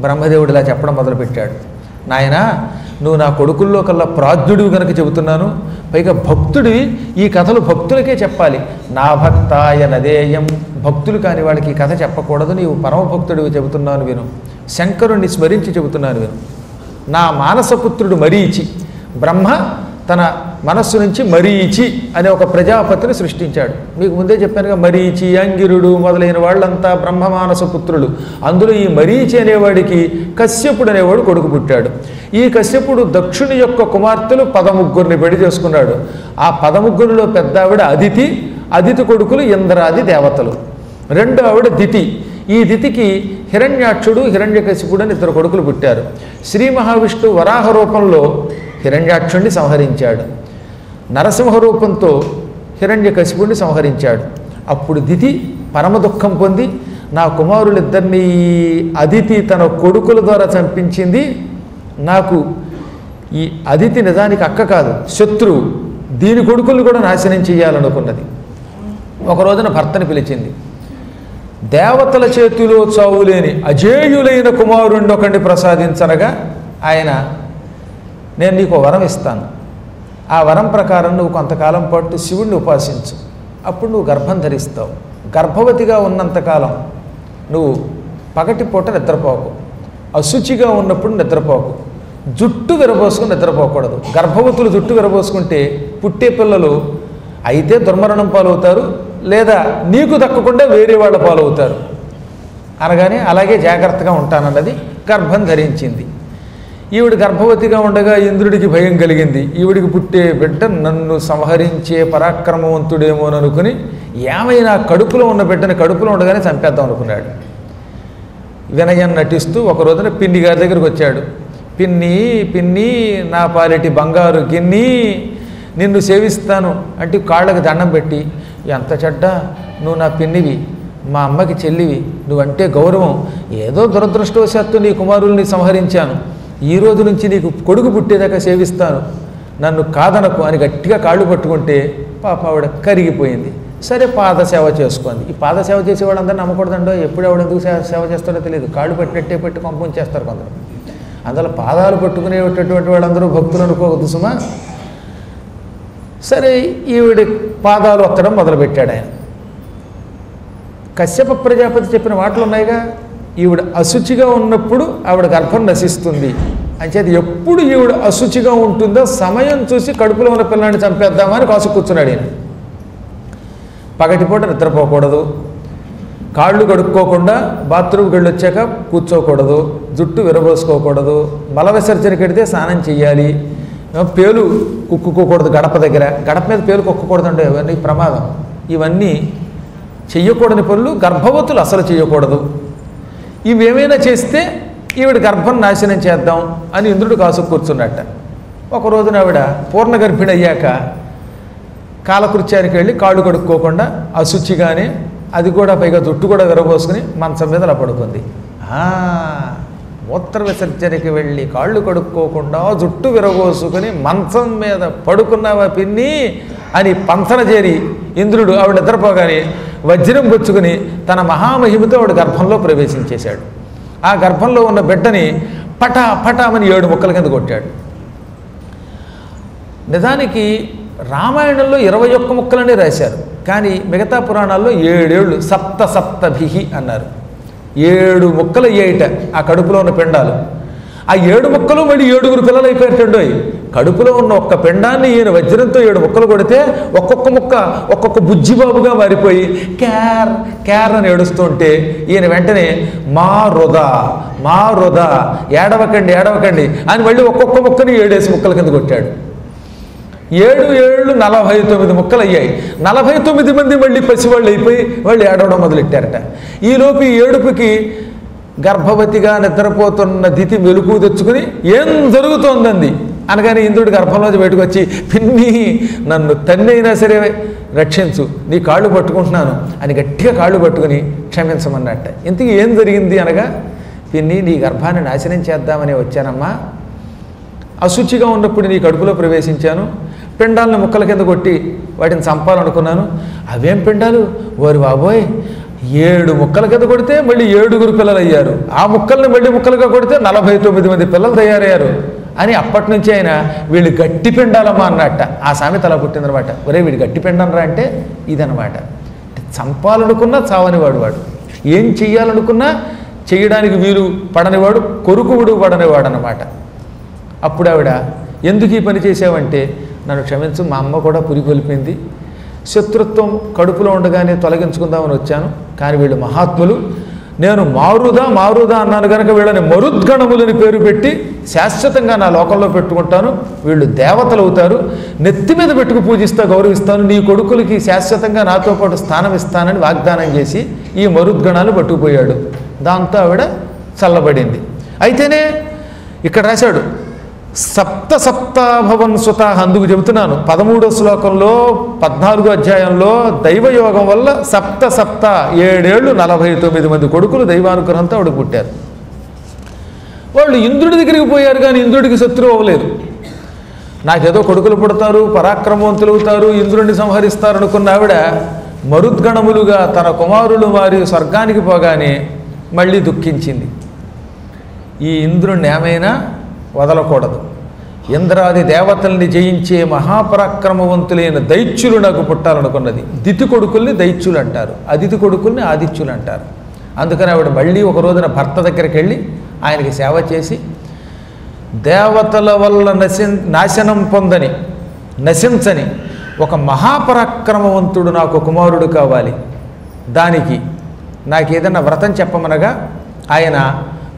బ్రహ్మదేవుడు ఇలా చెప్పడం మొదలుపెట్టాడు. నాయనా, నువ్వు నా కొడుకుల్లో కల్లా ప్రాజ్ఞుడివి కనుక చెబుతున్నాను, పైగా భక్తుడివి. ఈ కథలు భక్తులకే చెప్పాలి. నా భక్తాయ నదేయం, భక్తులు కాని వాళ్ళకి ఈ కథ చెప్పకూడదు. నీవు పరమభక్తుడివి చెబుతున్నాను విను. శంకరుణ్ణి స్మరించి చెబుతున్నాను విను. నా మానసపుత్రుడు మరీచి, బ్రహ్మ తన మనస్సు నుంచి మరీచి అనే ఒక ప్రజాపతిని సృష్టించాడు. మీకు ముందే చెప్పానుగా, మరీచి, అంగిరుడు మొదలైన వాళ్ళంతా బ్రహ్మ మానస పుత్రులు. అందులో ఈ మరీచి అనేవాడికి కశ్యపుడు అనేవాడు కొడుకు పుట్టాడు. ఈ కశ్యపుడు దక్షుని యొక్క కుమార్తెలు 13 పెళ్లి చేసుకున్నాడు. ఆ 13లో పెద్ద ఆవిడ అదితి, అదితి కొడుకులు ఇంద్రాది దేవతలు. రెండో ఆవిడ దితి. ఈ దితికి హిరణ్యాక్షుడు, హిరణ్యకశిపుడు అని 2 కొడుకులు పుట్టారు. శ్రీ మహావిష్ణువు వరాహ రూపంలో హిరణ్యాక్షుణ్ణి సంహరించాడు. నరసింహ రూపంతో హిరణ్యకశిపుణ్ణి సంహరించాడు. అప్పుడు దితి పరమ దుఃఖం పొంది, నా కుమారులిద్దరినీ అదితి తన కొడుకుల ద్వారా చంపించింది, నాకు ఈ అదితి నిజానికి అక్క కాదు, శత్రువు, దీని కొడుకులు కూడా నాశనం చేయాలనుకున్నది. ఒక రోజున భర్తని పిలిచింది. దేవతల చేతిలో చావులేని అజేయులైన కుమారుణ్ణి ఒకడిని ప్రసాదించనగా ఆయన, నేను నీకు వరం ఇస్తాను, ఆ వరం ప్రకారం నువ్వు కొంతకాలం పాటు శివుణ్ణి ఉపాసించు, అప్పుడు నువ్వు గర్భం ధరిస్తావు. గర్భవతిగా ఉన్నంతకాలం నువ్వు పగటిపూట నిద్రపోకు, అశుచిగా ఉన్నప్పుడు నిద్రపోకు, జుట్టు విరబోసుకుని నిద్రపోకూడదు. గర్భవతులు జుట్టు విరబోసుకుంటే పుట్టే పిల్లలు అయితే దుర్మరణం పాలవుతారు, లేదా నీకు దక్కకుండా వేరే వాళ్ళ పాలవుతారు అనగానే అలాగే జాగ్రత్తగా ఉంటానన్నది. గర్భం ధరించింది. ఈవిడ గర్భవతిగా ఉండగా ఇంద్రుడికి భయం కలిగింది. ఈవిడికి పుట్టే బిడ్డ నన్ను సంహరించే పరాక్రమవంతుడేమోననుకుని ఏమైనా కడుపులో ఉన్న బిడ్డని కడుపులో ఉండగానే చంపేద్దాం అనుకున్నాడు. వినయం నటిస్తూ ఒక రోజున పిన్ని గారి దగ్గరికి వచ్చాడు. పిన్ని, పిన్ని, నా పాలిటి బంగారు గిన్ని, నిన్ను సేవిస్తాను అంటే కాళ్ళకి దండం పెట్టి, ఎంత చెడ్డ, నువ్వు నా పిన్నివి, మా అమ్మకి చెల్లివి, నువ్వంటే గౌరవం, ఏదో దురదృష్టవశాత్తు నీ కుమారుల్ని సంహరించాను, ఈ రోజు నుంచి నీకు కొడుకు పుట్టేదాకా సేవిస్తాను, నన్ను కాదనకు అని గట్టిగా కాళ్ళు పట్టుకుంటే పాప ఆవిడ కరిగిపోయింది. సరే పాదసేవ చేసుకుంది. ఈ పాదసేవ చేసే వాళ్ళందరూ నమ్మకూడదండో, ఎప్పుడు ఆవిడ ఎందుకు సేవ చేస్తారో తెలియదు. కాళ్ళు పట్టినట్టే పెట్టి పంపించేస్తారు కొందరు. అందులో పాదాలు పట్టుకునేటటువంటి వాళ్ళందరూ భక్తులు అనుకోవద్దు సుమా. సరే ఈవిడ పాదాలు ఒత్తడం మొదలుపెట్టాడు ఆయన. కశ్యప ప్రజాపతి చెప్పిన మాటలు ఉన్నాయిగా, ఈవిడ అశుచిగా ఉన్నప్పుడు ఆవిడ గర్భం నశిస్తుంది, అంచేది ఎప్పుడు ఈవిడ అశుచిగా ఉంటుందో సమయం చూసి కడుపులో ఉన్న పిల్లాన్ని చంపేద్దామని కాసు కూర్చున్నాడు ఈయన. పగటిపూట నిద్రపోకూడదు, కాళ్ళు కడుక్కోకుండా బాత్రూమ్కి వెళ్ళి వచ్చాక కూర్చోకూడదు, జుట్టు విరబోసుకోకూడదు, మల విసర్జనకి వెడితే స్నానం చెయ్యాలి, పేలు కుక్కుకోకూడదు, గడప దగ్గర గడప మీద పేలు కుక్కకూడదండి, ఇవన్నీ ప్రమాదం. ఇవన్నీ చెయ్యకూడని పనులు, గర్భవతులు అసలు చేయకూడదు. ఇవేమైనా చేస్తే ఈవిడ గర్భం నాశనం చేద్దాం అని ఇంద్రుడు కాసు కూర్చున్నట్ట. ఒక రోజున ఆవిడ పూర్ణ గర్భిణి అయ్యాక కాలకృత్యానికి వెళ్ళి కాళ్ళు కడుక్కోకుండా అశుచిగానే, అది కూడా పైగా జుట్టు కూడా విరబోసుకుని మంచం మీద అలా పడుకుంది. మూత్ర విసర్జనకి వెళ్ళి కాళ్ళు కడుక్కోకుండా జుట్టు విరబోసుకుని మంచం మీద పడుకున్నావా పిన్ని అని పంచన చేరి ఇంద్రుడు ఆవిడ నిద్రపోగానే వజ్రం పుచ్చుకుని తన మహామహిమతో ఆవిడ గర్భంలో ప్రవేశించేశాడు. ఆ గర్భంలో ఉన్న బిడ్డని పటా పటామని 7 ముక్కల కింద కొట్టాడు. నిజానికి రామాయణంలో 21 ముక్కలనే రాశారు, కానీ మిగతా పురాణాల్లో 7 సప్త సప్తభిహి అన్నారు. 7 ముక్కలు అయ్యాయిట ఆ కడుపులో ఉన్న పిండాలు. ఆ 7 ముక్కలు మళ్ళీ 7 పిల్లలు అయిపోయేటండోయ్. కడుపులో ఉన్న ఒక్క పిండాన్ని ఈయన వజ్రంతో 7 ముక్కలు కొడితే ఒక్కొక్క ముక్క ఒక్కొక్క బుజ్జిబాబుగా మారిపోయి క్యార్ క్యార్ అని ఏడుస్తుంటే ఈయన వెంటనే మా వృధా ఏడవకండి ఏడవకండి అని మళ్ళీ ఒక్కొక్క ముక్కని 7 ముక్కల కింద కొట్టాడు. 7 7 49 ముక్కలు అయ్యాయి. 49 మంది మళ్ళీ పసివాళ్ళు అయిపోయి వాళ్ళు ఏడవడం మొదలెట్టారట. ఈలోపు ఈ ఏడుపుకి గర్భవతిగా నిద్రపోతున్న దితి మెలుకు తెచ్చుకుని ఏం జరుగుతోందంది అనగానే ఇంద్రుడి గర్భంలోంచి బయటకు వచ్చి, పిన్ని నన్ను తన్నైనా సరే రక్షించు, నీ కాళ్ళు పట్టుకుంటున్నాను అని గట్టిగా కాళ్ళు పట్టుకుని క్షమించమన్నట్ట. ఇంతకీ ఏం జరిగింది అనగా, పిన్ని నీ గర్భాన్ని నాశనం చేద్దామని వచ్చానమ్మా, అశుచిగా ఉన్నప్పుడు నీ కడుపులో ప్రవేశించాను, పిండాలను ముక్కల కింద కొట్టి వాటిని చంపాలనుకున్నాను. అవేం పిండాలు ఓరి బాబోయ్, 7 ముక్కల కింద కొడితే మళ్ళీ 7 పిల్లలు అయ్యారు. ఆ ముక్కల్ని మళ్ళీ ముక్కలుగా కొడితే 49 మంది పిల్లలు తయారయ్యారు అని అప్పటి నుంచి ఆయన వీళ్ళు గట్టి పిండాలమ్మా అన్నట్ట. ఆ సామెత అలా పుట్టిందనమాట. ఒరే వీడు గట్టి పిండనరా అంటే ఇదనమాట. చంపాలనుకున్నా చావనివాడు వాడు, ఏం చెయ్యాలనుకున్నా చేయడానికి వీలు పడనివాడు, కొరుకువుడు పడనివాడు అన్నమాట. అప్పుడు ఆవిడ ఎందుకు ఈ పని చేసావంటే, నన్ను క్షమించు, మా అమ్మ కూడా పురికొల్పింది, శత్రుత్వం కడుపులో ఉండగానే తొలగించుకుందామని వచ్చాను, కానీ వీళ్ళు మహాత్ములు, నేను మారుదా అన్నాను కనుక వీళ్ళని మరుద్గణములని పేరు పెట్టి శాశ్వతంగా నా లోకంలో పెట్టుకుంటాను, వీళ్ళు దేవతలు అవుతారు, నెత్తి మీద పెట్టుకు పూజిస్తా గౌరవిస్తాను, నీ కొడుకులకి శాశ్వతంగా నాతో పాటు స్థానం ఇస్తానని వాగ్దానం చేసి ఈ మరుద్గణాలు పట్టుకుపోయాడు. దాంతో ఆవిడ చల్లబడింది. అయితేనే ఇక్కడ రాశాడు సప్తభవన్ సుత. అందుకు చెబుతున్నాను 13వ శ్లోకంలో 14వ అధ్యాయంలో దైవయోగం వల్ల 7 ఏళ్ళు 49 మంది కొడుకులు దైవానుగ్రహంతో ఆవిడ పుట్టారు. వాళ్ళు ఇంద్రుడి దగ్గరికి పోయారు కానీ ఇంద్రుడికి శత్రువు అవ్వలేదు. నాకేదో కొడుకులు పుడతారు, పరాక్రమవంతులు అవుతారు, ఇంద్రుడిని సంహరిస్తారు అనుకున్న ఆవిడ మరుద్గణములుగా తన కుమారులు వారి స్వర్గానికి పోగానే మళ్ళీ దుఃఖించింది. ఈ ఇంద్రుడిని ఏమైనా వదలకూడదు, ఇంద్రాది దేవతల్ని జయించే మహాపరాక్రమవంతులైన దైత్యులు నాకు పుట్టాలనుకున్నది. దితి కొడుకుల్ని దైత్యులు అంటారు, అదితి కొడుకుల్ని ఆదిత్యులు అంటారు. అందుకని ఆవిడ మళ్ళీ ఒక రోజున భర్త దగ్గరికి వెళ్ళి ఆయనకి సేవ చేసి, దేవతల వల్ల నాశనం పొందని నశించని ఒక మహాపరాక్రమవంతుడు నాకు కుమారుడు కావాలి, దానికి నాకు ఏదన్నా వ్రతం చెప్పమనగా ఆయన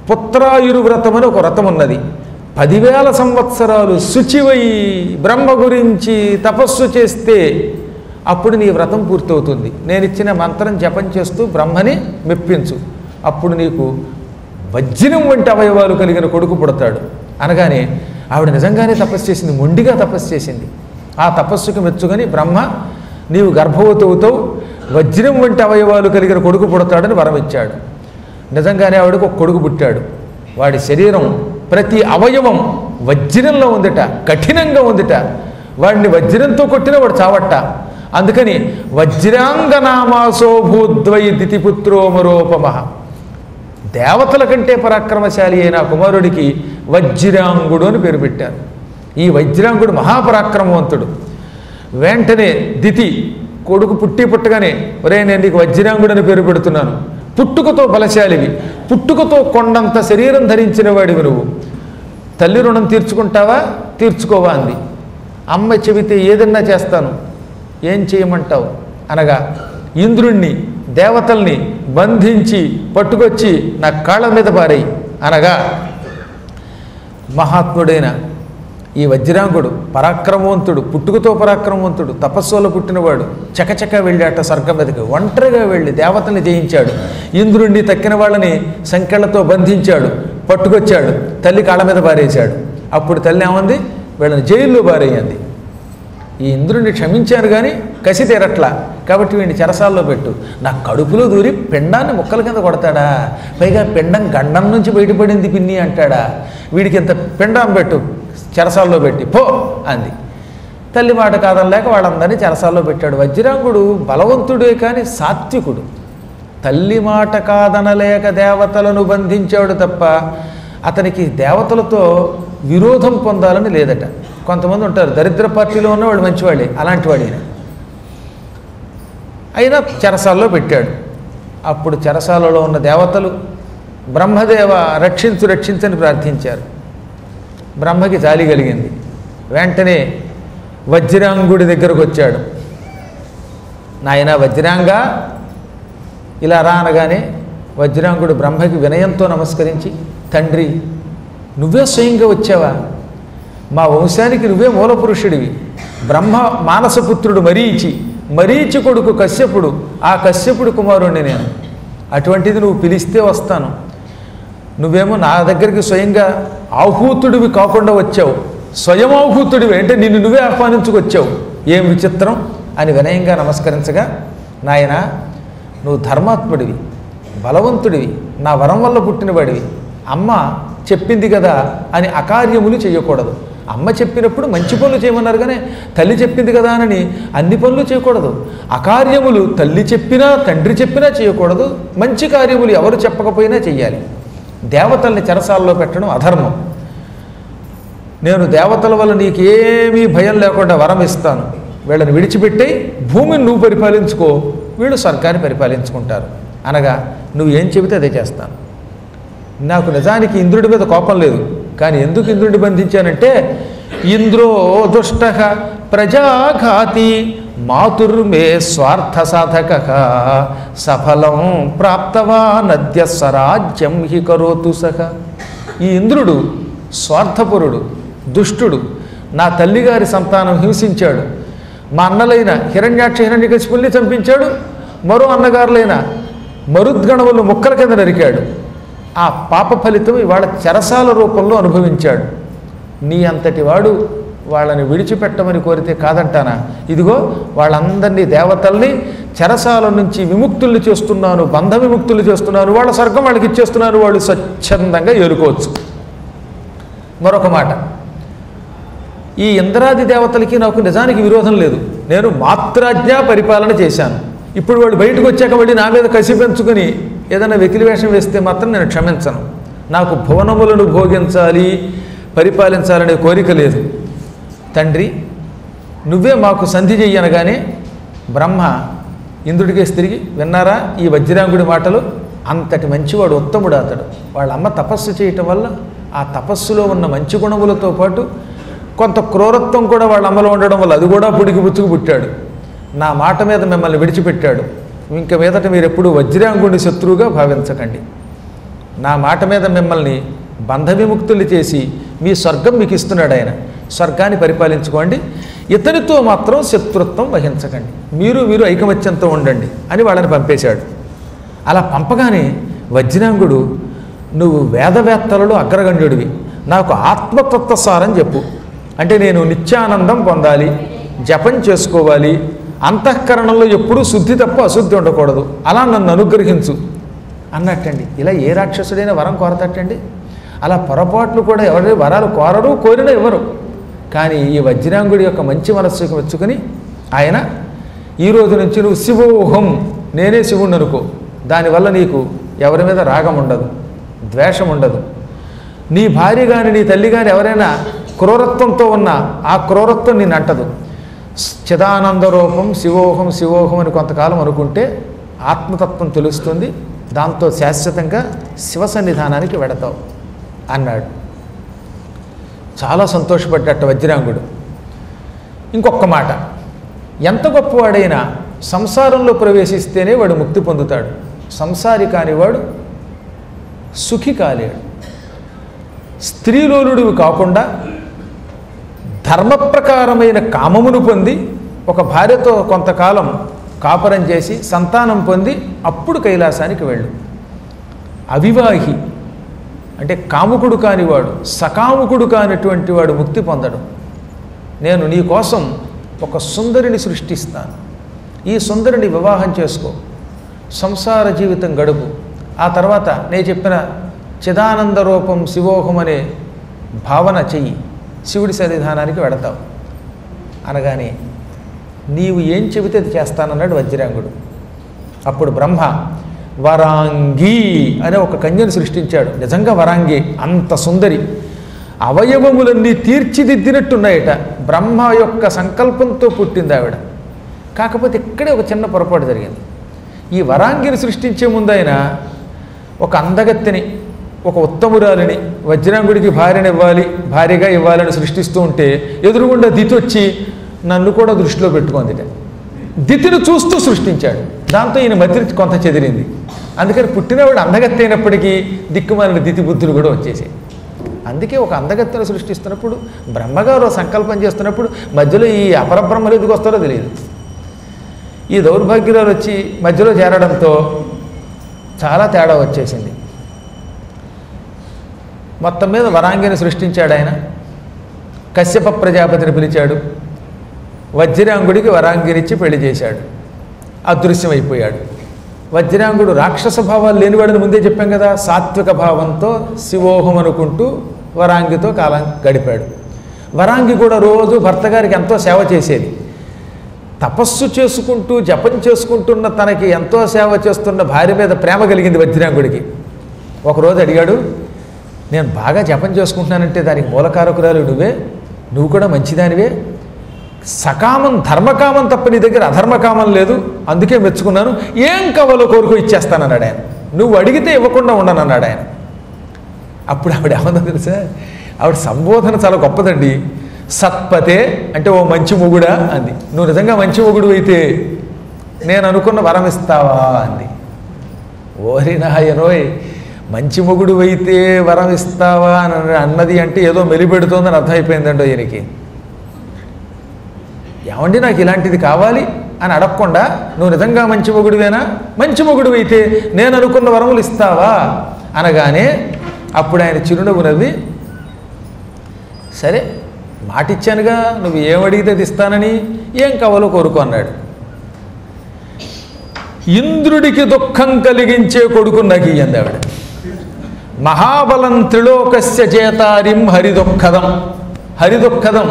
పుత్రాయురు వ్రతం అని ఒక వ్రతం ఉన్నది. 10,000 సంవత్సరాలు శుచివై బ్రహ్మ గురించి తపస్సు చేస్తే అప్పుడు నీ వ్రతం పూర్తవుతుంది, నేను ఇచ్చిన మంత్రం జపం చేస్తూ బ్రహ్మని మెప్పించు, అప్పుడు నీకు వజ్రం వంటి అవయవాలు కలిగిన కొడుకు పుడతాడు అనగానే ఆవిడ నిజంగానే తపస్సు చేసింది, మొండిగా తపస్సు చేసింది. ఆ తపస్సుకు మెచ్చుకొని బ్రహ్మ నీవు గర్భవతి అవుతావు, వజ్రం వంటి అవయవాలు కలిగిన కొడుకు పుడతాడని వరం ఇచ్చాడు. నిజంగానే ఆవిడకు ఒక కొడుకు పుట్టాడు. వాడి శరీరం ప్రతి అవయవం వజ్రంలో ఉందిట, కఠినంగా ఉందిట. వాడిని వజ్రంతో కొట్టిన వాడు చావట్ట. అందుకని వజ్రాంగనామాసోభూద్వై దితిపుత్రో మరోపమః, దేవతల కంటే పరాక్రమశాలి అయిన కుమారుడికి వజ్రాంగుడు అని పేరు పెట్టారు. ఈ వజ్రాంగుడు మహాపరాక్రమవంతుడు. వెంటనే దితి కొడుకు పుట్టగానే, ఒరే నేను నీకు వజ్రాంగుడు అని పేరు పెడుతున్నాను, పుట్టుకతో బలశాలివి, పుట్టుకతో కొండంత శరీరం ధరించిన వాడివి నువ్వు, తల్లి రుణం తీర్చుకుంటావా తీర్చుకోవా అంది. అమ్మ చెబితే ఏదన్నా చేస్తాను, ఏం చేయమంటావు అనగా ఇంద్రుణ్ణి దేవతల్ని బంధించి పట్టుకొచ్చి నా కాళ్ళ మీద పారేయి అనగా మహాత్ముడైన ఈ వజ్రాంగుడు పరాక్రమవంతుడు, పుట్టుకతో పరాక్రమవంతుడు, తపస్సు వల్ల పుట్టినవాడు, చకచక వెళ్ళాట స్వర్గం మీదకి. ఒంటరిగా వెళ్ళి దేవతల్ని జయించాడు, ఇంద్రుణ్ణి తక్కిన వాళ్ళని సంకెళ్లతో బంధించాడు, పట్టుకొచ్చాడు, తల్లి కాళ్ళ మీద పారేశాడు. అప్పుడు తల్లి ఏమంది, వీళ్ళని జైల్లో పారేయంది. ఈ ఇంద్రుణ్ణి క్షమించారు కానీ కసి తీరట్లా, కాబట్టి వీడిని చెరసాల్లో పెట్టు. నా కడుపులో దూరి పిండాన్ని ముక్కల కింద కొడతాడా, పైగా పిండం గండం నుంచి బయటపడింది పిన్ని అంటాడా, వీడికి ఇంత పిండం పెట్టు, చెరసాల్లో పెట్టి పో అంది. తల్లి మాట కాదనలేక వాళ్ళందరినీ చెరసాల్లో పెట్టాడు. వజ్రాంగుడు బలవంతుడే కానీ సాత్వికుడు. తల్లి మాట కాదనలేక దేవతలను బంధించాడు తప్ప అతనికి దేవతలతో విరోధం పొందాలని లేదట. కొంతమంది ఉంటారు దరిద్ర పార్టీలో ఉన్నవాడు మంచివాడే, అలాంటి వాడు అయినా చెరసాల్లో పెట్టాడు. అప్పుడు చెరసాలలో ఉన్న దేవతలు బ్రహ్మదేవ రక్షించని ప్రార్థించారు. బ్రహ్మకి జాలి కలిగింది. వెంటనే వజ్రాంగుడి దగ్గరకు వచ్చాడు. నాయన వజ్రాంగ ఇలా రా అనగానే వజ్రాంగుడు బ్రహ్మకి వినయంతో నమస్కరించి, తండ్రి నువ్వే స్వయంగా వచ్చావా, మా వంశానికి నువ్వే మూలపురుషుడివి, బ్రహ్మ మానసపుత్రుడు మరీచి కొడుకు కశ్యపుడు, ఆ కశ్యపుడు కుమారుణ్ణి నేను, అటువంటిది నువ్వు పిలిస్తే వస్తాను, నువ్వేమో నా దగ్గరికి స్వయంగా ఆహూతుడివి కాకుండా వచ్చావు, స్వయం ఆహూతుడివి అంటే నిన్ను నువ్వే ఆహ్వానించుకొచ్చావు, ఏం విచిత్రం అని వినయంగా నమస్కరించగా, నాయన నువ్వు ధర్మాత్ముడివి, బలవంతుడివి, నా వరం వల్ల పుట్టినవాడివి, అమ్మ చెప్పింది కదా అని అకార్యములు చేయకూడదు, అమ్మ చెప్పినప్పుడు మంచి పనులు చేయమన్నారు, కానీ తల్లి చెప్పింది కదా అని అన్ని పనులు చేయకూడదు. అకార్యములు తల్లి చెప్పినా తండ్రి చెప్పినా చేయకూడదు, మంచి కార్యములు ఎవరు చెప్పకపోయినా చెయ్యాలి. దేవతల్ని చెరసాలలో పెట్టడం అధర్మం. నేను దేవతల వల్ల నీకేమీ భయం లేకుండా వరం ఇస్తాను, వీళ్ళని విడిచిపెట్టి భూమిని నువ్వు పరిపాలించుకో, వీళ్ళు స్వర్గాన్ని పరిపాలించుకుంటారు అనగా నువ్వు ఏం చెబితే అదే చేస్తాను. నాకు నిజానికి ఇంద్రుడి మీద కోపం లేదు, కానీ ఎందుకు ఇంద్రుడిని బంధించానంటే ఇంద్రో దుష్ట ప్రజాఘాతి మాతుర్మే స్వార్థ సాధక సఫలం ప్రాప్తవా నద్య స్వరాజ్యం హి కరోతు సహ. ఈ ఇంద్రుడు స్వార్థపరుడు, దుష్టుడు. నా తల్లిగారి సంతానం హింసించాడు, మా అన్నలైన హిరణ్యాక్ష హిరణ్యకశిపుల్ని చంపించాడు, మరో అన్నగారులైన మరుద్గణములు ముక్కల కింద నరికాడు. ఆ పాప ఫలితం ఇవాళ చెరసాల రూపంలో అనుభవించాడు. నీ అంతటి వాడు వాళ్ళని విడిచిపెట్టమని కోరితే కాదంటానా? ఇదిగో వాళ్ళందరినీ దేవతల్ని చెరసాల నుంచి విముక్తుల్ని చేస్తున్నాను, బంధ విముక్తులు చేస్తున్నాను, వాళ్ళ స్వర్గం వాళ్ళకి ఇచ్చేస్తున్నాను, వాళ్ళు స్వచ్ఛందంగా ఏలుకోవచ్చు. మరొక మాట, ఈ ఇంద్రాది దేవతలకి నాకు నిజానికి విరోధం లేదు. నేను మాత్రాజ్ఞా పరిపాలన చేశాను. ఇప్పుడు వాళ్ళు బయటకు వచ్చాక మళ్ళీ నా మీద కసి పెంచుకొని ఏదైనా వెకిలి వేషం వేస్తే మాత్రం నేను క్షమించను. నాకు భువనములను భోగించాలి, పరిపాలించాలనే కోరిక లేదు. తండ్రి నువ్వే మాకు సంధి చెయ్యనగానే బ్రహ్మ ఇంద్రుడికేసి తిరిగి, విన్నారా ఈ వజ్రాంగుడి మాటలు? అంతటి మంచివాడు, ఉత్తముడు అతడు. వాళ్ళ అమ్మ తపస్సు చేయటం వల్ల ఆ తపస్సులో ఉన్న మంచి గుణములతో పాటు కొంత క్రూరత్వం కూడా వాళ్ళ అమ్మలో ఉండడం వల్ల అది కూడా పుడికి పుచ్చుకు పుట్టాడు. నా మాట మీద మిమ్మల్ని విడిచిపెట్టాడు. ఇంక మీదట మీరు ఎప్పుడూ వజ్రాంగుడిని శత్రువుగా భావించకండి. నా మాట మీద మిమ్మల్ని బంధ విముక్తులు చేసి మీ స్వర్గం మీకు ఇస్తున్నాడు ఆయన. స్వర్గాన్ని పరిపాలించుకోండి, ఇతనితో మాత్రం శత్రుత్వం వహించకండి, మీరు ఐకమత్యంతో ఉండండి అని వాళ్ళని పంపేశాడు. అలా పంపగానే వజ్రాంగుడు, నువ్వు వేదవేత్తలలో అగ్రగణ్యుడివి, నాకు ఆత్మతత్వ సారం చెప్పు. అంటే నేను నిత్యానందం పొందాలి, జపం చేసుకోవాలి, అంతఃకరణంలో ఎప్పుడూ శుద్ధి తప్ప అశుద్ధి ఉండకూడదు, అలా నన్ను అనుగ్రహించు అన్నట్టండి. ఇలా ఏ రాక్షసుడైనా వరం కోరతట్టండి? అలా పొరపాట్లు కూడా ఎవరి వరాలు కోరరు, కోరినా ఇవ్వరు. కానీ ఈ వజ్రాంగుడి యొక్క మంచి మనస్సుకు మెచ్చుకొని ఆయన, ఈ రోజు నుంచి నువ్వు శివోహం, నేనే శివుణ్ణి అనుకో, దానివల్ల నీకు ఎవరి మీద రాగం ఉండదు, ద్వేషం ఉండదు. నీ భార్య కానీ నీ తల్లి కానీ ఎవరైనా క్రూరత్వంతో ఉన్నా ఆ క్రూరత్వం నేను అంటదు. చిదానంద రూపం శివోహం శివోహం అని కొంతకాలం అనుకుంటే ఆత్మతత్వం తెలుస్తుంది, దాంతో శాశ్వతంగా శివ సన్నిధానానికి వెడతావు అన్నాడు. చాలా సంతోషపడ్డట్టు వజ్రాంగుడు. ఇంకొక మాట, ఎంత గొప్పవాడైనా సంసారంలో ప్రవేశిస్తేనే వాడు ముక్తి పొందుతాడు, సంసారి కానివాడు సుఖి కాలేడు. స్త్రీలోలుడివి కాకుండా ధర్మప్రకారమైన కామమును పొంది ఒక భార్యతో కొంతకాలం కాపురం చేసి సంతానం పొంది అప్పుడు కైలాసానికి వెళ్ళు. అవివాహి అంటే కాముకుడు కానివాడు, సకాముకుడు కానిటువంటి వాడు ముక్తి పొందడు. నేను నీ కోసం ఒక సుందరిని సృష్టిస్తాను, ఈ సుందరిని వివాహం చేసుకో, సంసార జీవితం గడుపు, ఆ తర్వాత నేను చెప్పిన చిదానంద రూపం శివోహం అనే భావన చెయ్యి, శివుడి సన్నిధానానికి వెడతావు అనగానే నీవు ఏం చెబితే అది చేస్తానన్నాడు వజ్రాంగుడు. అప్పుడు బ్రహ్మ వరాంగి అనే ఒక కన్యను సృష్టించాడు. నిజంగా వరాంగి, అంత సుందరి, అవయవములన్నీ తీర్చిదిద్దినట్టున్నాయట. బ్రహ్మ యొక్క సంకల్పంతో పుట్టింది ఆవిడ. కాకపోతే ఇక్కడే ఒక చిన్న పొరపాటు జరిగింది. ఈ వరాంగిని సృష్టించే ముందు ఆయన ఒక అందగత్తెని, ఒక ఉత్తమురాలిని వజ్రాంగుడికి భార్యగా ఇవ్వాలని సృష్టిస్తూ ఉంటే ఎదురుగుండా దితి వచ్చి నన్ను కూడా దృష్టిలో పెట్టుకుందిట. దితిని చూస్తూ సృష్టించాడు. దాంతో ఈయన మధ్య కొంత చెదిరింది. అందుకని పుట్టినవాడు అందగత్తె అయినప్పటికీ దిక్కుమాలిన దితి బుద్ధులు కూడా వచ్చేసాయి. అందుకే ఒక అందగత్తెను సృష్టిస్తున్నప్పుడు, బ్రహ్మగారు సంకల్పం చేస్తున్నప్పుడు మధ్యలో ఈ అపరబ్రహ్మలు ఎందుకు వస్తారో తెలియదు. ఈ దౌర్భాగ్యురాలు వచ్చి మధ్యలో చేరడంతో చాలా తేడా వచ్చేసింది. మొత్తం మీద వరాంగిని సృష్టించాడు ఆయన. కశ్యప ప్రజాపతిని పిలిచాడు, వజ్రాంగుడికి వరాంగినిచ్చి పెళ్లి చేశాడు. అదృశ్యమైపోయాడు. వజ్రాంగుడు రాక్షస భావాలు లేనివాడని ముందే చెప్పాం కదా, సాత్విక భావంతో శివోహం అనుకుంటూ వరాంగితో కాలం గడిపాడు. వరాంగి కూడా రోజు భర్త గారికి ఎంతో సేవ చేసేది. తపస్సు చేసుకుంటూ జపం చేసుకుంటున్న తనకి ఎంతో సేవ చేస్తున్న భార్య మీద ప్రేమ కలిగింది వజ్రాంగుడికి. ఒకరోజు అడిగాడు, నేను బాగా జపం చేసుకుంటున్నానంటే దానికి మూలకారకురాలు నువ్వు కూడా మంచిదానివే, సకామం ధర్మకామం తప్ప నీ దగ్గర అధర్మకామం లేదు, అందుకే మెచ్చుకున్నాను, ఏం కావాలో కోరుకో ఇచ్చేస్తానన్నాడు ఆయన. నువ్వు అడిగితే ఇవ్వకుండా ఉండనన్నాడు ఆయన. అప్పుడు ఆవిడ ఏమన్నా తెలుసా, ఆవిడ సంబోధన చాలా గొప్పదండి. సత్పతే అంటే ఓ మంచి మొగుడా అంది. నువ్వు నిజంగా మంచి మొగుడు అయితే నేను అనుకున్న వరం ఇస్తావా అంది. ఓరి నాయనోయ్, మంచి మొగుడు అయితే వరం ఇస్తావా అని అన్నది అంటే ఏదో మెలిపెడుతోందని అర్థమైపోయిందండో ఈయనకి. ఏమండి నాకు ఇలాంటిది కావాలి అని అడగకుండా నువ్వు నిజంగా మంచి మొగుడువేనా, మంచి మొగుడు అయితే నేను అనుకున్న వరములు ఇస్తావా అనగానే అప్పుడు ఆయన చిరునవ్వు నవ్వి, సరే మాటిచ్చానుగా, నువ్వు ఏమడిగితే అది ఇస్తానని, ఏం కావాలో కోరుకో అన్నాడు. ఇంద్రుడికి దుఃఖం కలిగించే కొడుకు నాకు ఇయ్యంది ఆవిడ. మహాబలం త్రిలోకస్య చేతారిం హరిదుఃఖదం. హరిదుఃఖదం,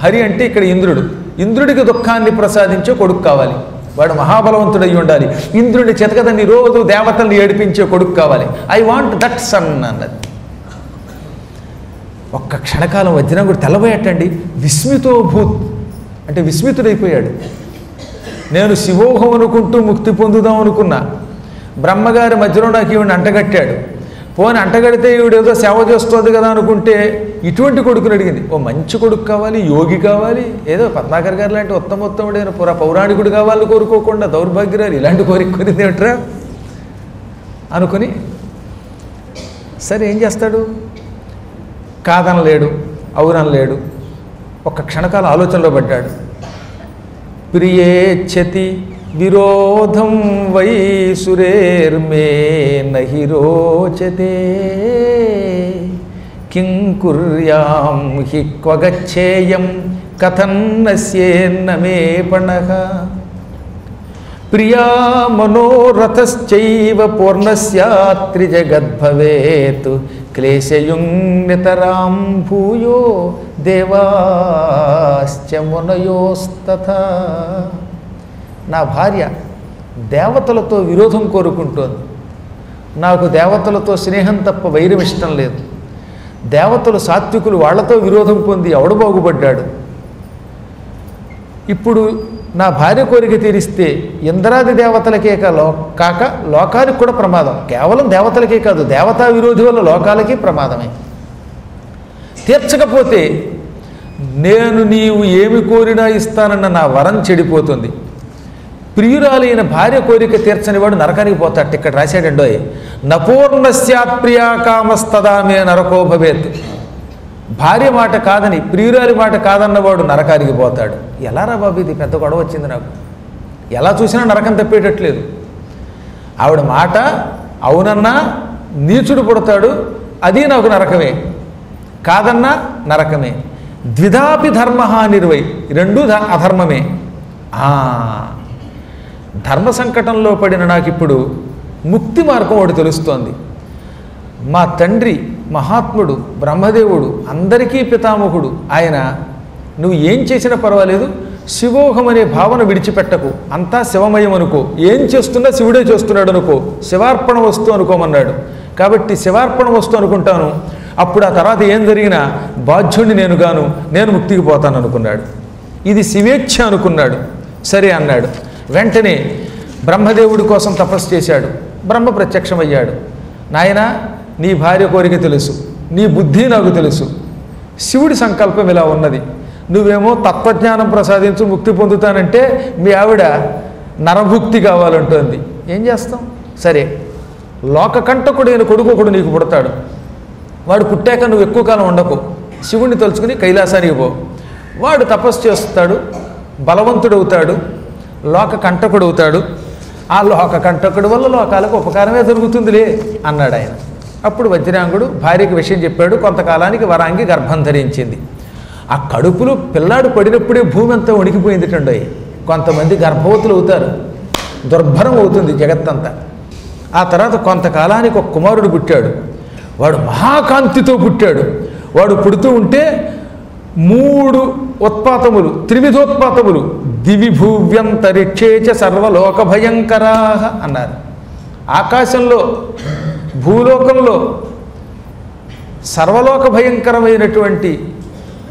హరి అంటే ఇక్కడ ఇంద్రుడు. ఇంద్రుడికి దుఃఖాన్ని ప్రసాదించే కొడుకు కావాలి, వాడు మహాబలవంతుడై ఉండాలి. ఇంద్రుడి చేతకదని రోజు దేవతల్ని ఏడిపించే కొడుకు కావాలి. ఐ వాంట్ దట్ సన్ అన్నది. ఒక్క క్షణకాలం వజ్రాంగుడు తెల్లబోయేటండి. విస్మితోభూత్ అంటే విస్మితుడైపోయాడు. నేను శివోహం అనుకుంటూ ముక్తి పొందుదాం అనుకున్నా, బ్రహ్మగారి మధ్యలో నాకు ఈవిడిని అంటగట్టాడు. పోని అంటగడితే ఈవిడేదో సేవ చేస్తుంది కదా అనుకుంటే ఇటువంటి కొడుకుని అడిగింది. ఓ మంచి కొడుకు కావాలి, యోగి కావాలి, ఏదో పద్మాకర్ గారు లాంటి ఉత్తమోత్తముడైన పౌరాణికుడు కావాలని కోరుకోకుండా దౌర్భాగ్యరాలు ఇలాంటి కోరిక కోరింది ఏమిట్రా అనుకుని, సరే ఏం చేస్తాడు, కాదనలేడు, అవుననలేడు. ఒక్క క్షణకాల ఆలోచనలో పడ్డాడు. ప్రియేచ్ఛతి విరోధం వై సురేర్మే నహి రోచతే కిం కుర్యాం హి క్వగచ్ఛేయం కథన్నస్యేన్న మే పణః ప్రియా మనోరథశ్చైవ పూర్ణస్యాత్రిజగద్భవేత్ క్లేశయుంనితరాం భూయో దేవాశ్చ మునయోస్తథా. నా భార్య దేవతలతో విరోధం కోరుకుంటోంది. నాకు దేవతలతో స్నేహం తప్ప వైరం ఇష్టం లేదు. దేవతలు సాత్వికులు, వాళ్లతో విరోధం పొంది ఎవడు బాగుపడ్డాడు. ఇప్పుడు నా భార్య కోరిక తీరిస్తే ఇంద్రాది దేవతలకే కాక లోకానికి కూడా ప్రమాదం. కేవలం దేవతలకే కాదు, దేవతా విరోధి వల్ల లోకాలకి ప్రమాదమే. తీర్చకపోతే నేను నీవు ఏమి కోరినా ఇస్తానన్న నా వరం చెడిపోతుంది. ప్రియురాలైన భార్య కోరిక తీర్చని వాడు నరకానికి పోతాడు. ఇక్కడ రాశాడండోయ్, నపూర్ణస్యాత్ ప్రియా కామస్తదా మే నరకో భవేత్. భార్య మాట కాదని, ప్రియురాలి మాట కాదన్నవాడు నరకానికి పోతాడు. ఎలా రా బాబు, ఇది పెద్ద గొడవ వచ్చింది నాకు. ఎలా చూసినా నరకం తప్పేటట్లేదు. ఆవిడ మాట అవునన్నా నీచుడు పుడతాడు, అది నాకు నరకమే, కాదన్నా నరకమే. ద్విధాపి ధర్మ నిర్వై, రెండూ అధర్మమే. ధర్మ సంకటంలో పడిన నాకు ఇప్పుడు ముక్తి మార్గం ఒకటి తెలుస్తోంది. మా తండ్రి మహాత్ముడు బ్రహ్మదేవుడు, అందరికీ పితామహుడు ఆయన. నువ్వు ఏం చేసినా పర్వాలేదు, శివోహం అనే భావన విడిచిపెట్టకు, అంతా శివమయం అనుకో, ఏం చేస్తున్నా శివుడే చేస్తున్నాడు అనుకో, శివార్పణ వస్తు అనుకోమన్నాడు. కాబట్టి శివార్పణ వస్తు అనుకుంటాను, అప్పుడు ఆ తర్వాత ఏం జరిగినా బాధ్యుడిని నేను గాను, నేను ముక్తికి పోతాను అనుకున్నాడు. ఇది శివేచ్ఛ అనుకున్నాడు. సరే అన్నాడు. వెంటనే బ్రహ్మదేవుడి కోసం తపస్సు చేశాడు. బ్రహ్మ ప్రత్యక్షమయ్యాడు. నాయన, నీ భార్య కోరిక తెలుసు, నీ బుద్ధి నాకు తెలుసు, శివుడి సంకల్పం ఇలా ఉన్నది. నువ్వేమో తత్వజ్ఞానం ప్రసాదించు, ముక్తి పొందుతానంటే మీ ఆవిడ నరభుక్తి కావాలంటుంది. ఏం చేస్తాం? సరే, లోకకంటకుడైన కొడుకు ఒకడు నీకు పుడతాడు. వాడు పుట్టాక నువ్వు ఎక్కువ కాలం ఉండకు, శివుణ్ణి తలుచుకుని కైలాసానికి పో. వాడు తపస్సు చేస్తాడు, బలవంతుడవుతాడు, లోకకంటకుడవుతాడు. ఆ లోకకంటకుడి వల్ల లోకాలకు ఉపకారమే జరుగుతుందిలే అన్నాడు ఆయన. అప్పుడు వజ్రాంగుడు భార్యకి విషయం చెప్పాడు. కొంతకాలానికి వరాంగి గర్భం ధరించింది. ఆ కడుపులో పిల్లాడు పడినప్పుడే భూమి అంతా వణికిపోయిందిటండి. కొంతమంది గర్భవతులు అవుతారు, దుర్భరం అవుతుంది జగత్తంతా. ఆ తర్వాత కొంతకాలానికి ఒక కుమారుడు పుట్టాడు. వాడు మహాకాంతితో పుట్టాడు. వాడు పుడుతూ ఉంటే మూడు ఉత్పాతములు, త్రివిధోత్పాతములు, దివిభూవ్యంతరిక్షేచ సర్వలోక భయంకరా అన్నారు. ఆకాశంలో, భూలోకంలో సర్వలోక భయంకరమైనటువంటి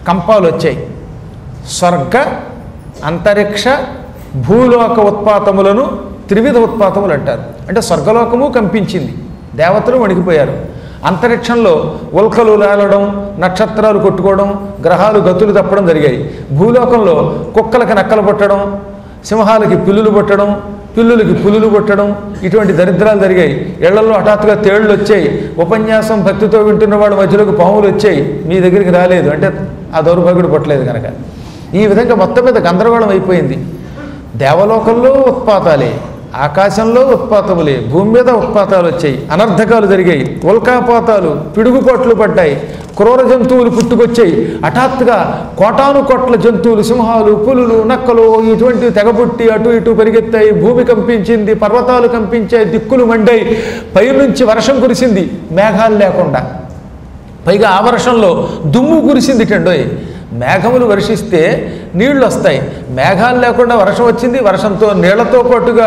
కంపాలు వచ్చాయి. స్వర్గ, అంతరిక్ష, భూలోక ఉత్పాతములను త్రివిధ ఉత్పాతములు అంటారు. అంటే స్వర్గలోకము కంపించింది, దేవతలు వణికిపోయారు. అంతరిక్షంలో ఉల్కలు లేలడం, నక్షత్రాలు కొట్టుకోవడం, గ్రహాలు గతులు తప్పడం జరిగాయి. భూలోకంలో కుక్కలకి నక్కలు పుట్టడం, సింహాలకి పిల్లులు పుట్టడం, పిల్లులకి పులులు పుట్టడం, ఇటువంటి దరిద్రాలు జరిగాయి. ఇళ్లలో హఠాత్తుగా తేళ్లు వచ్చాయి. ఉపన్యాసం భక్తితో వింటున్న వాళ్ళ మధ్యలోకి పాములు వచ్చాయి, మీ దగ్గరికి రాలేదు అంటే ఆ దౌర్భాగ్యుడు పుట్టలేదు కనుక. ఈ విధంగా మొత్తం మీద గందరగోళం అయిపోయింది. దేవలోకంలో ఉత్పాతాలే, ఆకాశంలో ఉత్పాతములే, భూమి మీద ఉత్పాతాలు వచ్చాయి, అనర్థకాలు జరిగాయి, ఉల్కాపాతాలు, పిడుగుపాట్లు పడ్డాయి, క్రూర జంతువులు పుట్టుకొచ్చాయి. హఠాత్తుగా కోటాను కోట్ల జంతువులు, సింహాలు, పులులు, నక్కలు ఇటువంటి తెగపుట్టి అటు ఇటు పరిగెత్తాయి. భూమి కంపించింది, పర్వతాలు కంపించాయి, దిక్కులు మండాయి, పైనుంచి వర్షం కురిసింది మేఘాలు లేకుండా. పైగా ఆ వర్షంలో దుమ్ము కురిసింది టండోయ్. మేఘములు వర్షిస్తే నీళ్లు వస్తాయి, మేఘాలు లేకుండా వర్షం వచ్చింది. వర్షంతో నీళ్లతో పాటుగా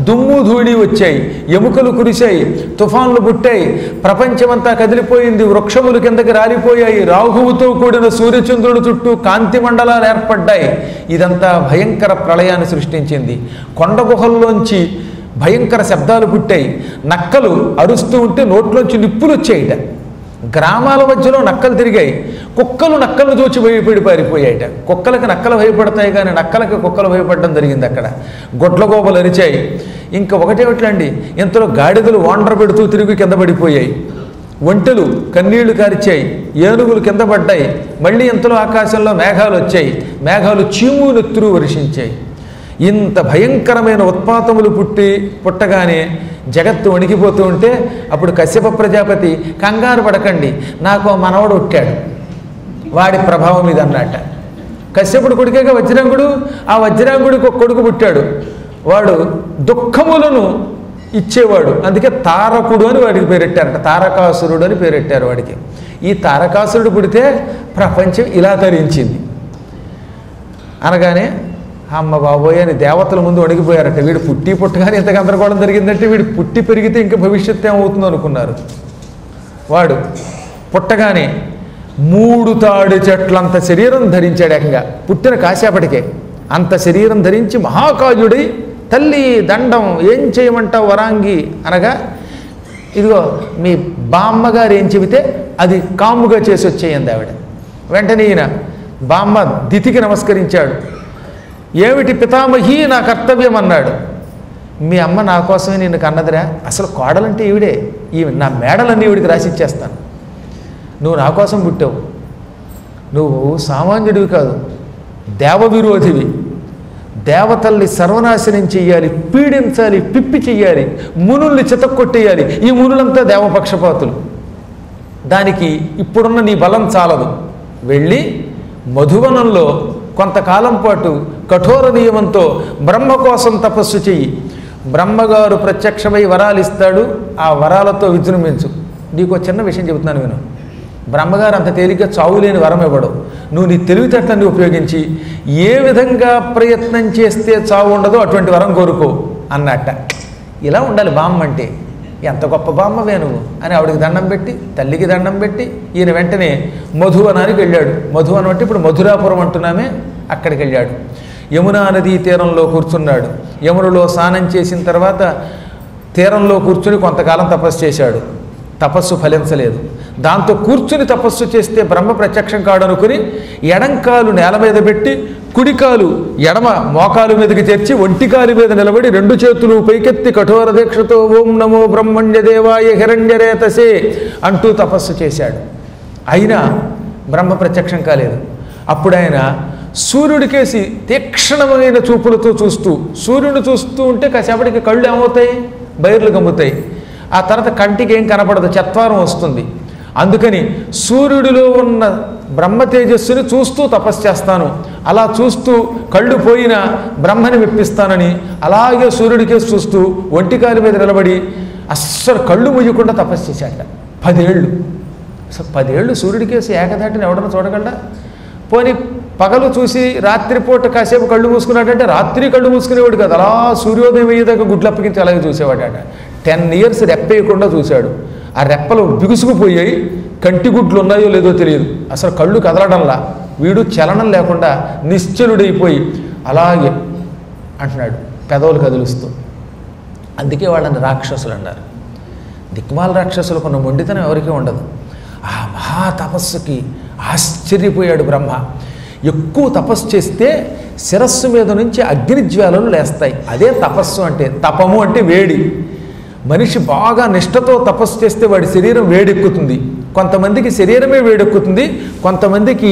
దుమ్ము ధూళి వచ్చాయి, ఎముకలు కురిశాయి, తుఫాన్లు పుట్టాయి, ప్రపంచమంతా కదిలిపోయింది, వృక్షములు కిందకి రాలిపోయాయి, రాహువుతో కూడిన సూర్యచంద్రుల చుట్టూ కాంతి మండలాలు ఏర్పడ్డాయి. ఇదంతా భయంకర ప్రళయాన్ని సృష్టించింది. కొండ గుహల్లోంచి భయంకర శబ్దాలు పుట్టాయి, నక్కలు అరుస్తూ ఉంటే నోట్లోంచి నిప్పులు వచ్చాయిట. గ్రామాల మధ్యలో నక్కలు తిరిగాయి, కుక్కలు నక్కలను చూచి భయపడి పారిపోయాయిట. కుక్కలకి నక్కలు భయపడతాయి కానీ నక్కలకి కుక్కలు భయపడడం జరిగింది. అక్కడ గొడ్లగోపలు అరిచాయి. ఇంకా ఒకటేమిటండి, ఇంతలో గాడిదలు వాండర్ పెడుతూ తిరిగి కింద పడిపోయాయి, ఒంటెలు కన్నీళ్లు కార్చాయి, ఏనుగులు కింద పడ్డాయి. మళ్ళీ ఇంతలో ఆకాశంలో మేఘాలు వచ్చాయి, మేఘాలు చీము నెత్తురు వర్షించాయి. ఇంత భయంకరమైన ఉత్పాతములు పుట్టగానే జగత్తు వణికిపోతూ ఉంటే అప్పుడు కశ్యప ప్రజాపతి, కంగారు పడకండి, నాకు మనవడు పుట్టాడు, వాడి ప్రభావం ఇది అన్నట్ట. కశ్యపుడు కొడుకేగా వజ్రాంగుడు, ఆ వజ్రాంగుడికి ఒక కొడుకు పుట్టాడు, వాడు దుఃఖములను ఇచ్చేవాడు, అందుకే తారకుడు అని వాడికి పేరెట్టారట. తారకాసురుడు అని పేరెట్టారు వాడికి. ఈ తారకాసురుడు పుడితే ప్రపంచం ఇలా తరించింది అనగానే అమ్మ బాబోయ్ అని దేవతల ముందు వణికిపోయారట. వీడు పుట్టగానే ఇంత గందరగోళం జరిగిందంటే వీడు పుట్టి పెరిగితే ఇంకా భవిష్యత్తు ఏమవుతుందో అనుకున్నారు. వాడు పుట్టగానే 3 తాడి చెట్లంత శరీరం ధరించాడు. ఏకంగా పుట్టిన కాసేపటికే అంత శరీరం ధరించి మహాకాయుడై, తల్లి దండం ఏం చేయమంటావు వరాంగి అనగా, ఇదిగో మీ బామ్మగారు ఏం చెబితే అది కాముగా చేసి వచ్చేయండి ఆవిడ. వెంటనే ఈయన బామ్మ దితికి నమస్కరించాడు. ఏమిటి పితామహి, నా కర్తవ్యం అన్నాడు. మీ అమ్మ నా కోసమే నిన్ను కన్నదిరా, అసలు కోడలంటే ఈవిడే, నా మేడలన్నీ ఈవిడికి రాసిచ్చేస్తాను. నువ్వు నా కోసం పుట్టావు, నువ్వు సామాన్యుడివి కాదు, దేవవిరోధివి. దేవతల్ని సర్వనాశనం చెయ్యాలి, పీడించాలి, పిప్పి చెయ్యాలి, మునుల్ని చితక్కొట్టేయాలి. ఈ మునులంతా దేవపక్షపాతులు. దానికి ఇప్పుడున్న నీ బలం చాలదు. వెళ్ళి మధువనంలో కొంతకాలం పాటు కఠోర నియమంతో బ్రహ్మ కోసం తపస్సు చెయ్యి. బ్రహ్మగారు ప్రత్యక్షమై వరాలు ఇస్తాడు, ఆ వరాలతో విజృంభించు. నీకు చిన్న విషయం చెబుతున్నాను విను. బ్రహ్మగారు అంత తేలిగ్గా చావులేని వరం ఇవ్వడు. నువ్వు నీ తెలివితేటలన్నీ ఉపయోగించి ఏ విధంగా ప్రయత్నం చేస్తే చావు ఉండదో అటువంటి వరం కోరుకో అన్నట్ట. ఇలా ఉండాలి బామ్మ అంటే. ఎంత గొప్ప బామ్మవే నువ్వు అని ఆవిడికి దండం పెట్టి, తల్లికి దండం పెట్టి ఈయన వెంటనే మధువనానికి వెళ్ళాడు. మధువనం అంటే ఇప్పుడు మధురాపురం అంటున్నామే, అక్కడికి వెళ్ళాడు. యమునా నదీ తీరంలో కూర్చున్నాడు. యమునలో స్నానం చేసిన తర్వాత తీరంలో కూర్చుని కొంతకాలం తపస్సు చేశాడు. తపస్సు ఫలించలేదు. దాంతో కూర్చుని తపస్సు చేస్తే బ్రహ్మ ప్రత్యక్షం కాడనుకుని ఎడంకాలు నేల మీద పెట్టి కుడికాలు ఎడమ మోకాలు మీదకి చేర్చి ఒంటికాలు మీద నిలబడి 2 చేతులు పైకెత్తి కఠోర దీక్షతో ఓం నమో బ్రహ్మణ్య దేవాయ హిరణ్యరేతసే అంటూ తపస్సు చేశాడు. అయినా బ్రహ్మ ప్రత్యక్షం కాలేదు. అప్పుడు ఆయన సూర్యుడికేసి తీక్షణమైన చూపులతో చూస్తూ, సూర్యుడు చూస్తూ ఉంటే కాసేపటికి కళ్ళు ఏమవుతాయి, బైర్లు గమ్ముతాయి. ఆ తర్వాత కంటికి ఏం కనపడదు, చత్వారం వస్తుంది. అందుకని సూర్యుడిలో ఉన్న బ్రహ్మ తేజస్సుని చూస్తూ తపస్సు చేస్తాను, అలా చూస్తూ కళ్ళు పోయినా బ్రహ్మని మెప్పిస్తానని అలాగే సూర్యుడికేసి చూస్తూ ఒంటికాలి మీద నిలబడి అస్సలు కళ్ళు ముయ్యకుండా తపస్సు చేశాట 10 ఏళ్ళు. అసలు 10 ఏళ్ళు సూర్యుడికేసి ఏకధాటిని ఎవడన్నా చూడగలడా? పోనీ పగలు చూసి రాత్రిపూట కాసేపు కళ్ళు మూసుకున్నాడంటే రాత్రి కళ్ళు మూసుకునేవాడు కదా, అలా సూర్యోదయం అయ్యేదాకా గుడ్లు అప్పగించి అలాగే చూసేవాడట. 10 years రెప్పేయకుండా చూశాడు. ఆ రెప్పలు బిగుసుకుపోయాయి, కంటి గుడ్లు ఉన్నాయో లేదో తెలియదు, అసలు కళ్ళు కదలడంలా. వీడు చలనం లేకుండా నిశ్చలుడైపోయి అలాగే అంటున్నాడు పెదవులు కదులుస్తూ. అందుకే వాళ్ళని రాక్షసులు అన్నారు. దిక్మాల రాక్షసులకు ఉన్న మొండితనం ఎవరికీ ఉండదు. ఆ మహా తపస్సుకి ఆశ్చర్యపోయాడు బ్రహ్మ. ఎక్కువ తపస్సు చేస్తే శిరస్సు మీద నుంచి అగ్నిజ్వాలలు లేస్తాయి. అదే తపస్సు అంటే. తపము అంటే వేడి. మనిషి బాగా నిష్ఠతో తపస్సు చేస్తే వాడి శరీరం వేడెక్కుతుంది. కొంతమందికి శరీరమే వేడెక్కుతుంది, కొంతమందికి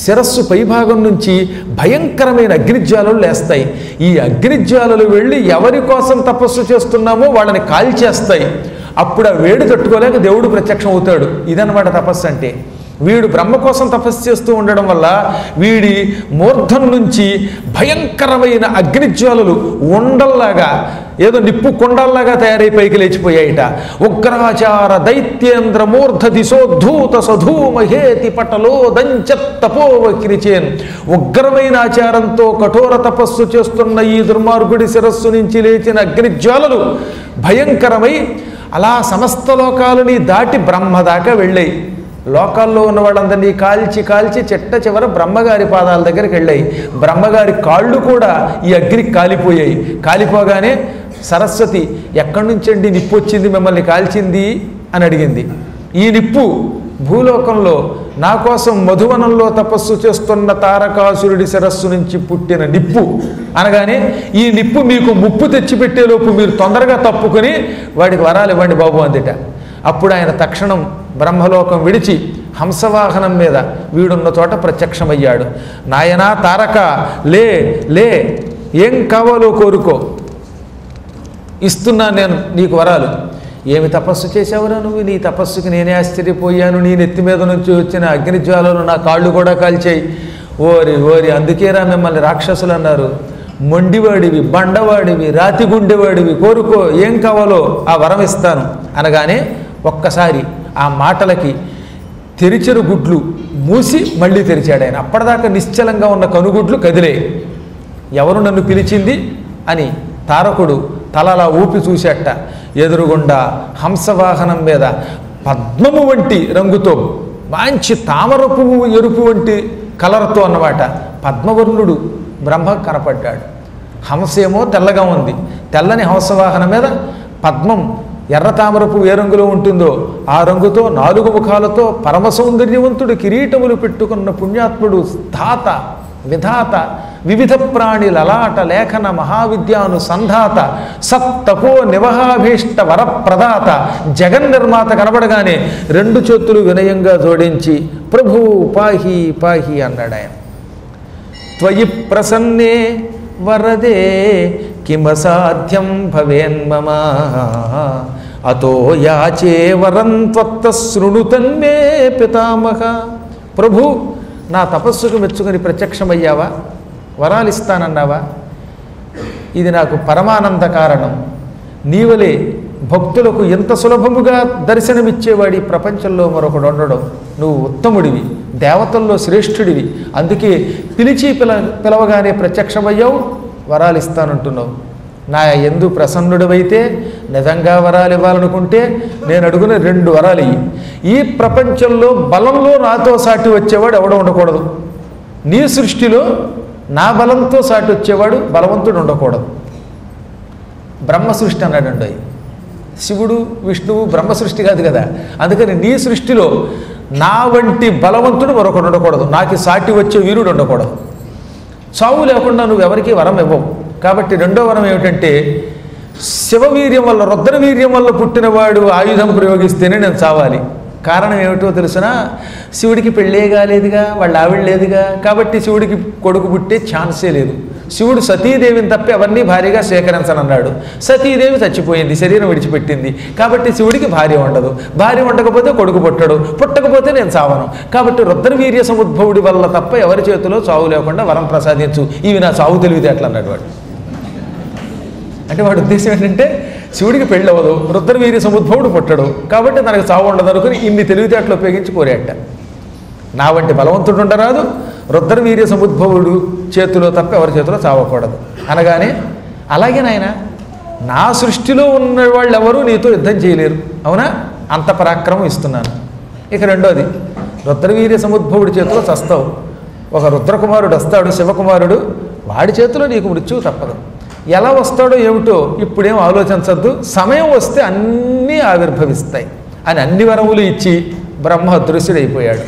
శిరస్సు పైభాగం నుంచి భయంకరమైన అగ్నిజ్వాలలు లేస్తాయి. ఈ అగ్నిజ్వాలలు వెళ్ళి ఎవరి కోసం తపస్సు చేస్తున్నామో వాళ్ళని కాల్చేస్తాయి. అప్పుడు ఆ వేడి తట్టుకోలేక దేవుడు ప్రత్యక్షం అవుతాడు. ఇదన్నమాట తపస్సు అంటే. వీడు బ్రహ్మ కోసం తపస్సు చేస్తూ ఉండడం వల్ల వీడి మూర్ధం నుంచి భయంకరమైన అగ్నిజ్వాలలు ఉండల్లాగా, ఏదో నిప్పు కొండల్లాగా తయారై పైకి లేచిపోయాయిట. ఉగ్రాచార దైత్యేంద్ర మూర్ధ దిశోద్ధూత సధూమహేతి పటలో దంచత్తపోవకిరిచేన్. ఉగ్రమైన ఆచారంతో కఠోర తపస్సు చేస్తున్న ఈ దుర్మార్గుడి శిరస్సు నుంచి లేచిన అగ్నిజ్వాలలు భయంకరమై అలా సమస్త లోకాలని దాటి బ్రహ్మ దాకా వెళ్ళాయి. లోకాల్లో ఉన్న వాళ్ళందరినీ కాల్చి కాల్చి చిట్ట చివర బ్రహ్మగారి పాదాల దగ్గరికి వెళ్ళాయి. బ్రహ్మగారి కాళ్ళు కూడా ఈ అగ్నికి కాలిపోయాయి. కాలిపోగానే సరస్వతి, ఎక్కడి నుంచండి నిప్పు వచ్చింది మిమ్మల్ని కాల్చింది అని అడిగింది. ఈ నిప్పు భూలోకంలో నా కోసం మధువనంలో తపస్సు చేస్తున్న తారకాసురుడి శిరస్సు నుంచి పుట్టిన నిప్పు అనగానే, ఈ నిప్పు మీకు ముప్పు తెచ్చిపెట్టేలోపు మీరు తొందరగా తప్పుకొని వాడికి వరాలు ఇవ్వండి బాబు అందిట. అప్పుడు ఆయన తక్షణం బ్రహ్మలోకం విడిచి హంసవాహనం మీద వీడున్న చోట ప్రత్యక్షమయ్యాడు. నాయనా తారక, లే లే, ఏం కావాలో కోరుకో, ఇస్తున్నా నేను నీకు వరాలు. ఏమి తపస్సు చేసావురా నువ్వు? నీ తపస్సుకి నేనే ఆశ్చర్యపోయాను. నీ నెత్తి మీద నుంచి వచ్చిన అగ్నిజ్వాలను నా కాళ్ళు కూడా కాల్చాయి. ఓరి ఓరి, అందుకేరా మిమ్మల్ని రాక్షసులు అన్నారు. మొండివాడివి, బండవాడివి, రాతిగుండెవాడివి, కోరుకో, ఏం కావాలో ఆ వరం ఇస్తాను అనగానే ఒక్కసారి ఆ మాటలకి తెరిచిన గుడ్లు మూసి మళ్ళీ తెరిచాడు ఆయన. అప్పటిదాకా నిశ్చలంగా ఉన్న కనుగుడ్లు కదిలే. ఎవరు నన్ను పిలిచింది అని తారకుడు తలలా ఊపి చూసేట. ఎదురుగుండా హంసవాహనం మీద పద్మము వంటి రంగుతో, మంచి తామర పువ్వు ఎరుపు వంటి కలర్తో అన్నమాట పద్మవర్ణుడు బ్రహ్మ కనపడ్డాడు. హంసేమో తెల్లగా ఉంది. తెల్లని హంసవాహనం మీద పద్మం, ఎర్ర తామర పువ్వు ఏ రంగులో ఉంటుందో ఆ రంగుతో 4 ముఖాలతో పరమ సౌందర్యవంతుడు, కిరీటములు పెట్టుకున్న పుణ్యాత్ముడు, ధాత విధాత, వివిధ ప్రాణి లలాట లేఖన మహావిద్యాను సంధాత, సత్తపో నివహాభీష్ట వరప్రదాత, జగన్నిర్మాత కనబడగానే 2 చేతులు వినయంగా జోడించి ప్రభు పాహి పాహి అన్నాడు ఆయన. త్వయి ప్రసన్నే వరదే కిమసాధ్యం భవేన్మమ అతో యాచే వరం త్వత్త శృణుతన్మే పితామహ. ప్రభు, నా తపస్సుకు మెచ్చుకొని ప్రత్యక్షమయ్యావా, వరాలు ఇస్తానన్నావా? ఇది నాకు పరమానంద కారణం. నీవలే భక్తులకు ఎంత సులభముగా దర్శనమిచ్చేవాడి ప్రపంచంలో మరొకడు ఉండడం. నువ్వు ఉత్తముడివి, దేవతల్లో శ్రేష్ఠుడివి. అందుకే పిలిచి పిలవగానే ప్రత్యక్షమయ్యావు, వరాలు ఇస్తానంటున్నావు. నా యందు ప్రసన్నుడివైతే, నిజంగా వరాలు ఇవ్వాలనుకుంటే నేను అడుగున 2 వరాలు ఇయ్యి. ఈ ప్రపంచంలో బలంలో నాతో సాటి వచ్చేవాడు ఎవడో ఉండకూడదు. నీ సృష్టిలో నా బలంతో సాటి వచ్చేవాడు బలవంతుడు ఉండకూడదు. బ్రహ్మ సృష్టి అన్నాడండి. శివుడు విష్ణువు బ్రహ్మ సృష్టి కాదు కదా. అందుకని నీ సృష్టిలో నా వంటి బలవంతుడు మరొకడు ఉండకూడదు. నాకు సాటి వచ్చే వీరుడు ఉండకూడదు. చావు లేకుండా నువ్వు ఎవరికి వరం ఇవ్వవు. కాబట్టి 2వ వరం ఏమిటంటే, శివవీర్యం వల్ల, రుద్రవీర్యం వల్ల పుట్టినవాడు ఆయుధం ప్రయోగిస్తేనే నేను చావాలి. కారణం ఏమిటో తెలుసునా? శివుడికి పెళ్ళే కాలేదుగా, వాళ్ళ ఆవిడ లేదుగా. కాబట్టి శివుడికి కొడుకు పుట్టే ఛాన్సే లేదు. శివుడు సతీదేవిని తప్పి అవన్నీ భార్యగా స్వీకరించనన్నాడు. సతీదేవి చచ్చిపోయింది, శరీరం విడిచిపెట్టింది. కాబట్టి శివుడికి భార్య ఉండదు. భార్య ఉండకపోతే కొడుకు పుట్టడు, పుట్టకపోతే నేను చావను. కాబట్టి రుద్రవీర్య సముద్భవుడి వల్ల తప్ప ఎవరి చేతిలో చావు లేకుండా వరం ప్రసాదించు. ఇవి నా చావు తెలివితేటలు అన్నాడు వాడు. అంటే వాడి ఉద్దేశం ఏంటంటే, శివుడికి పెళ్ళి అవ్వదు, రుద్రవీర్య సముద్భవుడు పుట్టడు, కాబట్టి మనకు చావు ఉండదు అనుకుని ఇన్ని తెలివితేటలు ఉపయోగించి కోరేట. నా వంటి బలవంతుడు ఉండరాదు, రుద్రవీర్య సముద్భవుడు చేతిలో తప్ప ఎవరి చేతిలో చావకూడదు అనగానే, అలాగే నాయన నా సృష్టిలో ఉన్న వాళ్ళు ఎవరూ నీతో యుద్ధం చేయలేరు, అవునా? అంత పరాక్రమం ఇస్తున్నాను. ఇక రెండోది, రుద్రవీర్య సముద్భవుడి చేతిలో చస్తావు. ఒక రుద్రకుమారుడు వస్తాడు, శివకుమారుడు, వాడి చేతిలో నీకు మృత్యువు తప్పదు. ఎలా వస్తాడో ఏమిటో ఇప్పుడేం ఆలోచించద్దు, సమయం వస్తే అన్నీ ఆవిర్భవిస్తాయి అని అన్ని వరములు ఇచ్చి బ్రహ్మ అదృశ్యుడైపోయాడు.